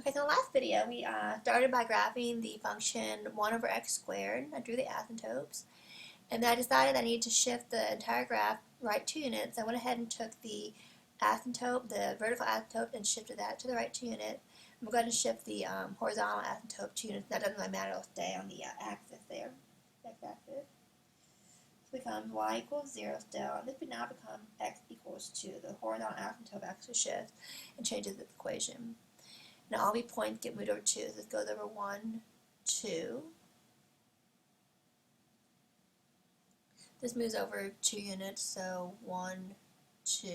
Okay, so in the last video we started by graphing the function 1 over x squared. I drew the asymptotes, and then I decided I needed to shift the entire graph right 2 units. I went ahead and took the asymptote, the vertical asymptote, and shifted that to the right 2 unit. I'm going to shift the horizontal asymptote 2 units. That doesn't really matter, it'll stay on the axis there, x-axis. So it becomes y equals 0 still, and this would now become x equals 2. The horizontal asymptote actually shifts and changes the equation. Now all these points get moved over 2, so this goes over 1, 2. This moves over 2 units, so 1, 2.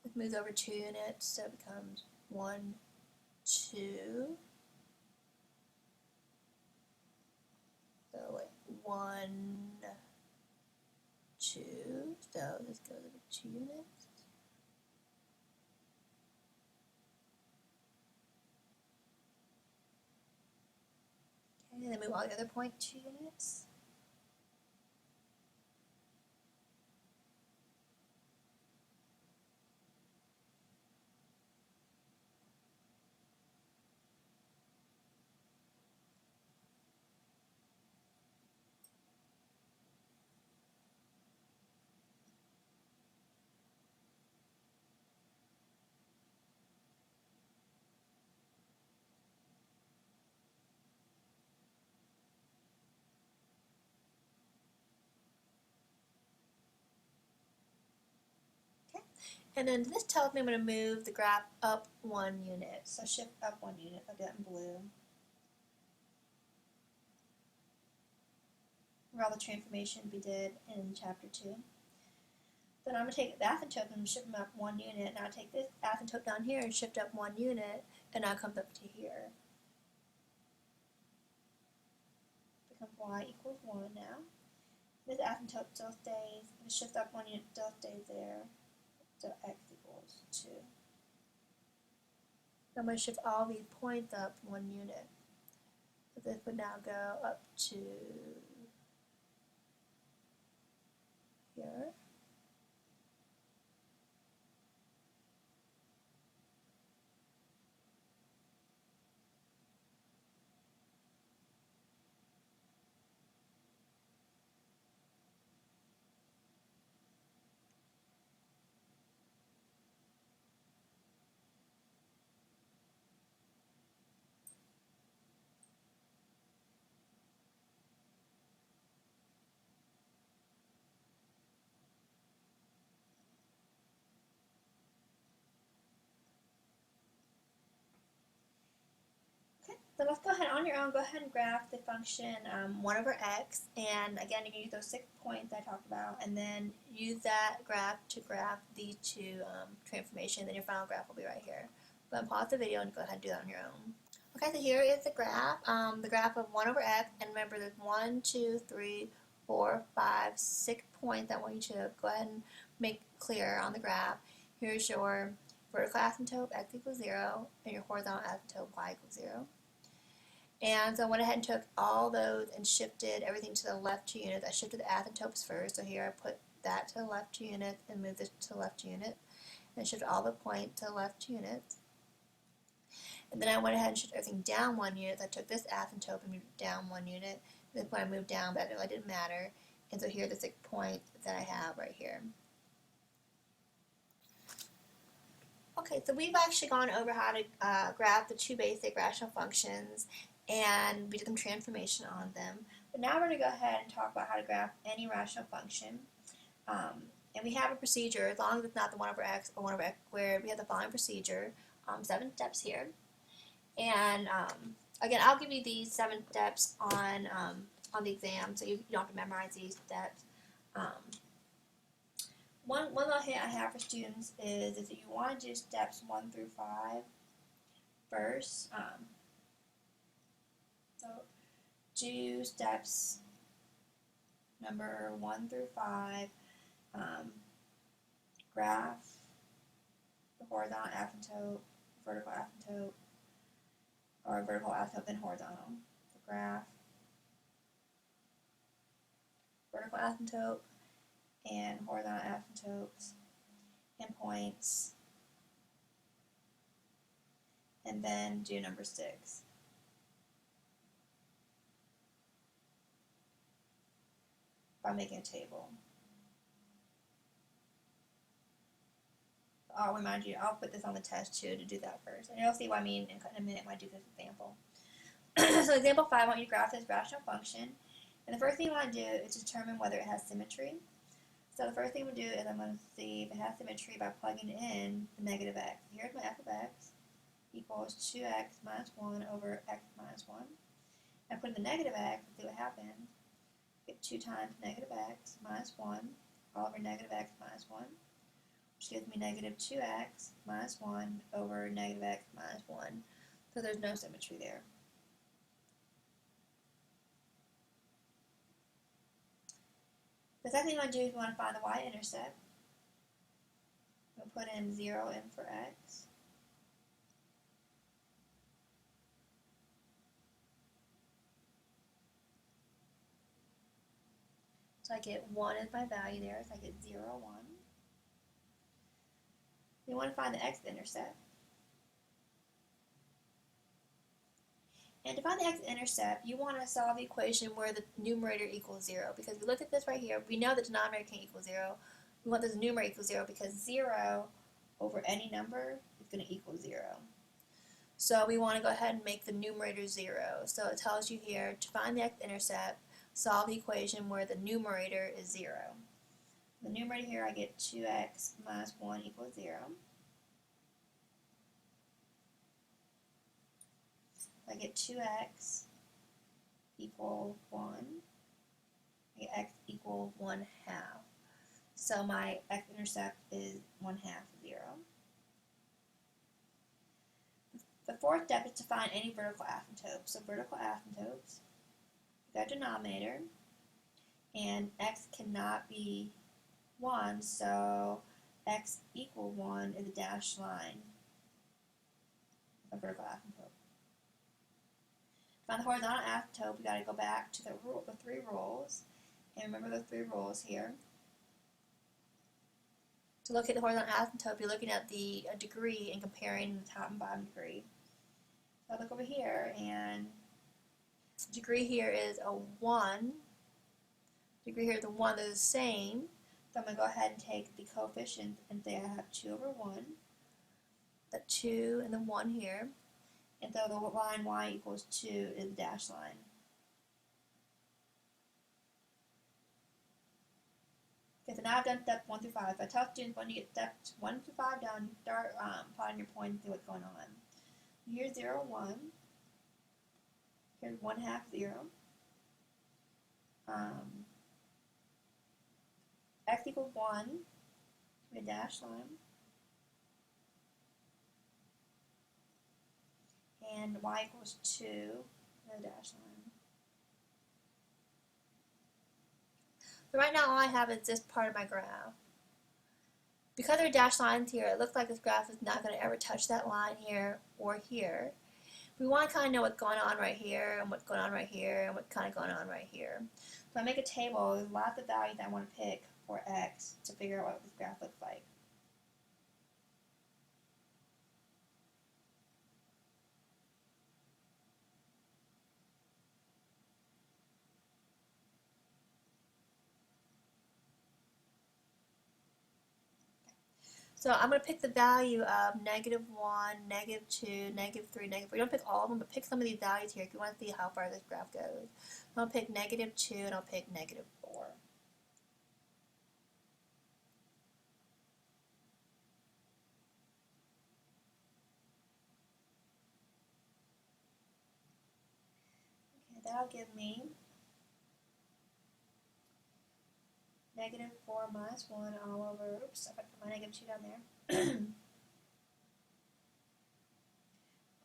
This moves over 2 units, so it becomes 1, 2. So like 1, 2. So this goes over 2 units. Okay, and then move all the other point 2 units. And then this tells me I'm going to move the graph up 1 unit. So shift up 1 unit. I'll do that in blue. Where all the transformation we did in chapter 2. Then I'm going to take the asymptote and shift them up 1 unit. Now I'll take this asymptote down here and shift up 1 unit, and now it comes up to here. It becomes y equals 1 now. This asymptote still stays. The shift up 1 unit still stays there. So x equals 2. I'm going to shift all these points up 1 unit. So this would now go up to here. So let's go ahead on your own, go ahead and graph the function 1 over x, and again you can use those 6 points I talked about, and then use that graph to graph these two transformations, and your final graph will be right here. Go ahead and pause the video and go ahead and do that on your own. Okay, so here is the graph of 1 over x, and remember there's 1, 2, 3, 4, 5, 6 points I want you to go ahead and make clear on the graph. Here's your vertical asymptote, x equals 0, and your horizontal asymptote, y equals 0. And so I went ahead and took all those and shifted everything to the left 2 units. I shifted the asymptotes first, so here I put that to the left 2 units and moved this to the left 2 units. And shifted all the points to the left 2 units. And then I went ahead and shifted everything down 1 unit. So I took this asymptote and moved it down 1 unit. This point I moved down, but it really didn't matter. And so here are the 6 points that I have right here. Okay, so we've actually gone over how to graph the 2 basic rational functions, and we did some transformation on them. But now we're going to go ahead and talk about how to graph any rational function. And we have a procedure, as long as it's not the 1 over x or 1 over x squared, we have the following procedure, 7 steps here. And again, I'll give you these 7 steps on the exam, so you don't have to memorize these steps. One little hint I have for students is if you want to do steps 1 through 5 first, so do steps number 1 through 5, graph the horizontal asymptote, vertical asymptote, or vertical asymptote then horizontal. So graph, vertical asymptote, and horizontal asymptotes, points, and then do number 6. By making a table. I'll remind you, I'll put this on the test too to do that first. And you'll see what I mean in a minute when I do this example. So example 5, I want you to graph this rational function. And the first thing you want to do is determine whether it has symmetry. So the first thing I'm going to do is I'm going to see if it has symmetry by plugging in the negative x. Here's my f of x equals 2x minus 1 over x minus 1. I put in the negative x and see what happens. Get 2 times negative x minus 1 all over negative x minus 1, which gives me negative 2x minus 1 over negative x minus 1. So there's no symmetry there. The second thing you want to do is you want to find the y-intercept. We'll put in 0 in for x. So I get 1 as my value there, so I get 0, 1. We want to find the x-intercept. And to find the x-intercept, you want to solve the equation where the numerator equals 0. Because if you look at this right here, we know the denominator can't equal 0. We want the numerator equal 0 because 0 over any number is going to equal 0. So we want to go ahead and make the numerator 0. So it tells you here, to find the x-intercept, solve the equation where the numerator is 0. The numerator here, I get 2x minus 1 equals 0. I get 2x equal 1. I get x equal 1/2. So my x-intercept is 1/2 0. The fourth step is to find any vertical asymptotes. So vertical asymptotes, their denominator, and x cannot be 1, so x equal 1 is a dashed line of vertical asymptote. To find the horizontal asymptote, we got to go back to the 3 rules, and remember the 3 rules here. To look at the horizontal asymptote, you're looking at the degree and comparing the top and bottom degree. So I look over here, and degree here is a 1. Degree here is a 1. They're the same. So I'm going to go ahead and take the coefficients and say I have 2 over 1. The 2 and the 1 here. And so the line y equals 2 is a dashed line. Okay, so now I've done steps 1 through 5. So I tell students when you get steps 1 through 5 done, you start plotting your point and see what's going on. Here's 0, 1. Here's 1/2 0. X equals 1, a dashed line. And y equals 2, a dashed line. So right now all I have is this part of my graph. Because there are dashed lines here, it looks like this graph is not going to ever touch that line here or here. We want to kind of know what's going on right here and what's going on right here and what's kind of going on right here. So I make a table. There's lots of values I want to pick for x to figure out what this graph looks like. So I'm going to pick the value of -1, -2, -3, -4. You don't pick all of them, but pick some of these values here if you want to see how far this graph goes. I'll pick -2 and I'll pick -4. Okay, that'll give me -4 minus 1 all over, oops, I put my -2 down there,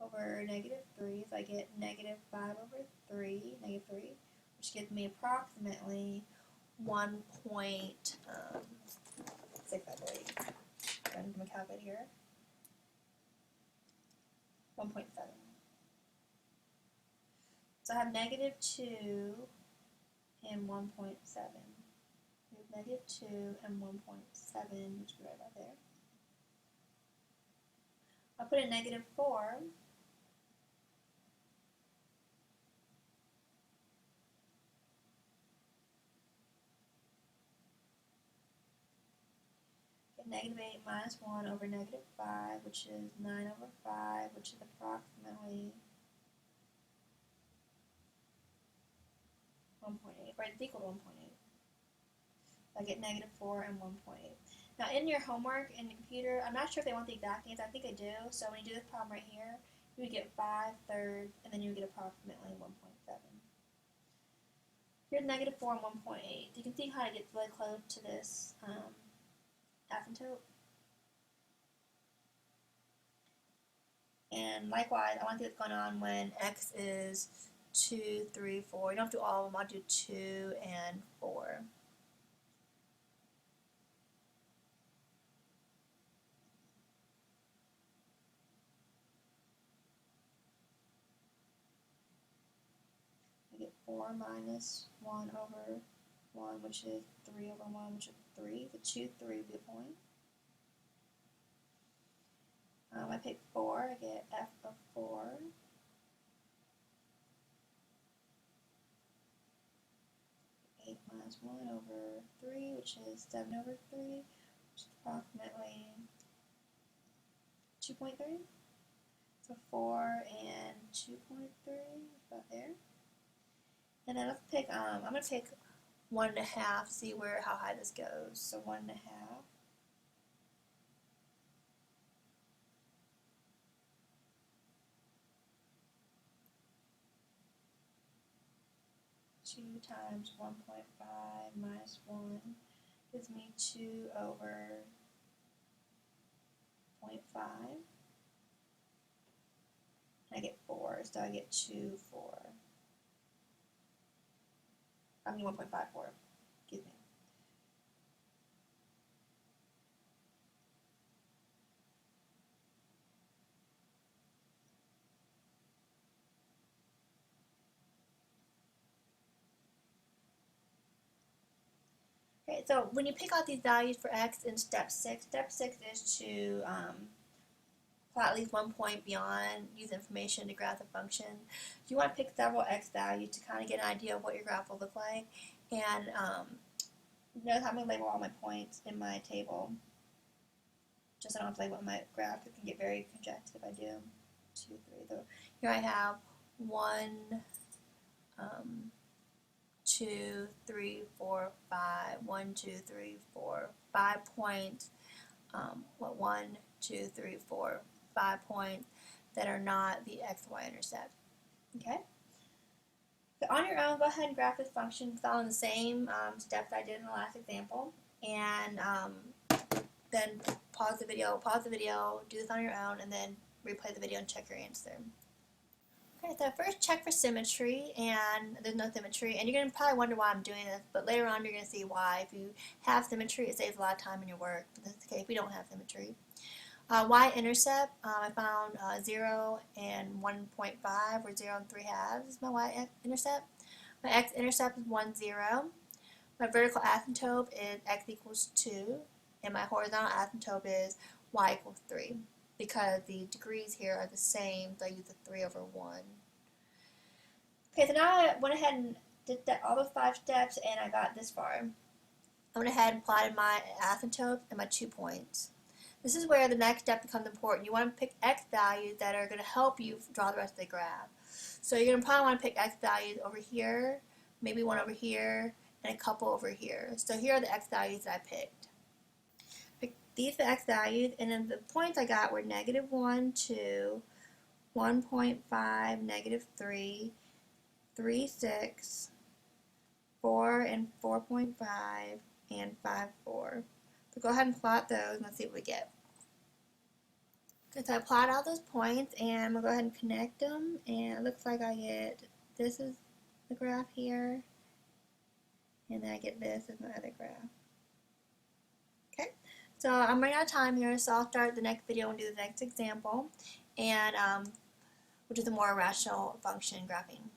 over -3, so I get -5 over 3, -3, which gives me approximately 1.6, I believe. I'm going to calculate here. 1.7. So I have -2 and 1.7. -2 and 1.7, which is right about there. I'll put in -4. -8 minus 1 over -5, which is 9 over 5, which is approximately 1.8, right? It's equal to 1.8. I get -4 and 1.8. Now in your homework in the computer, I'm not sure if they want the exact answer. I think they do. So when you do this problem right here, you would get 5/3, and then you would get approximately 1.7. Here's -4 and 1.8. You can see how it gets really close to this asymptote. And likewise, I want to see what's going on when x is 2, 3, 4. You don't have to do all of them. I'll do 2 and 4. I get 4 minus 1 over 1, which is 3 over 1, which is 3. The 2, 3 would be a point. I pick 4. I get f of 4. Minus 1 over 3, which is 7 over 3, which is approximately 2.3. So 4 and 2.3, about there. And then let's pick, I'm going to pick 1.5, see how high this goes. So 1.5. 2 times 1.5 minus 1 gives me 2 over 0.5. I get 4, so I get 2, 4. I mean 1.54, excuse me. Okay, so when you pick out these values for x in step 6 is to plot at least 1 point beyond, use information to graph the function. You want to pick several x values to kind of get an idea of what your graph will look like. And notice I'm going to label all my points in my table, just so I don't have to label my graph. It can get very congested if I do. 2, 3. So here I have 1, 2, 3, 4, 5. 1, 2, 3, 4, 5 points. 1, 2, 3, 4, 5 points that are not the x-y intercept. Okay. So on your own, go ahead and graph this function following the same steps I did in the last example, and then pause the video, do this on your own, and then replay the video and check your answer. Okay, so first check for symmetry, and there's no symmetry, and you're going to probably wonder why I'm doing this, but later on you're going to see why. If you have symmetry, it saves a lot of time in your work, but that's okay if we don't have symmetry. Y-intercept, I found 0 and 1.5, or 0 and 3/2 is my y-intercept. My x-intercept is 1, 0. My vertical asymptote is x equals 2, and my horizontal asymptote is y equals 3. Because the degrees here are the same, so I use the 3 over 1. Okay, so now I went ahead and did all those 5 steps, and I got this far. I went ahead and plotted my asymptotes and my 2 points. This is where the next step becomes important. You want to pick x values that are going to help you draw the rest of the graph. So you're going to probably want to pick x values over here, maybe one over here, and a couple over here. So here are the x values that I picked. These are the x values, and then the points I got were -1, 2, 1.5, -3, 3, 6, 4 and 4.5, and 5, 4. So go ahead and plot those, and let's see what we get. Okay, so I plot all those points, and I'm going to go ahead and connect them, and it looks like I get, this is the graph here, and then I get this as my other graph. Okay. So I'm running out of time here, so I'll start the next video and do the next example, and which is a more rational function graphing.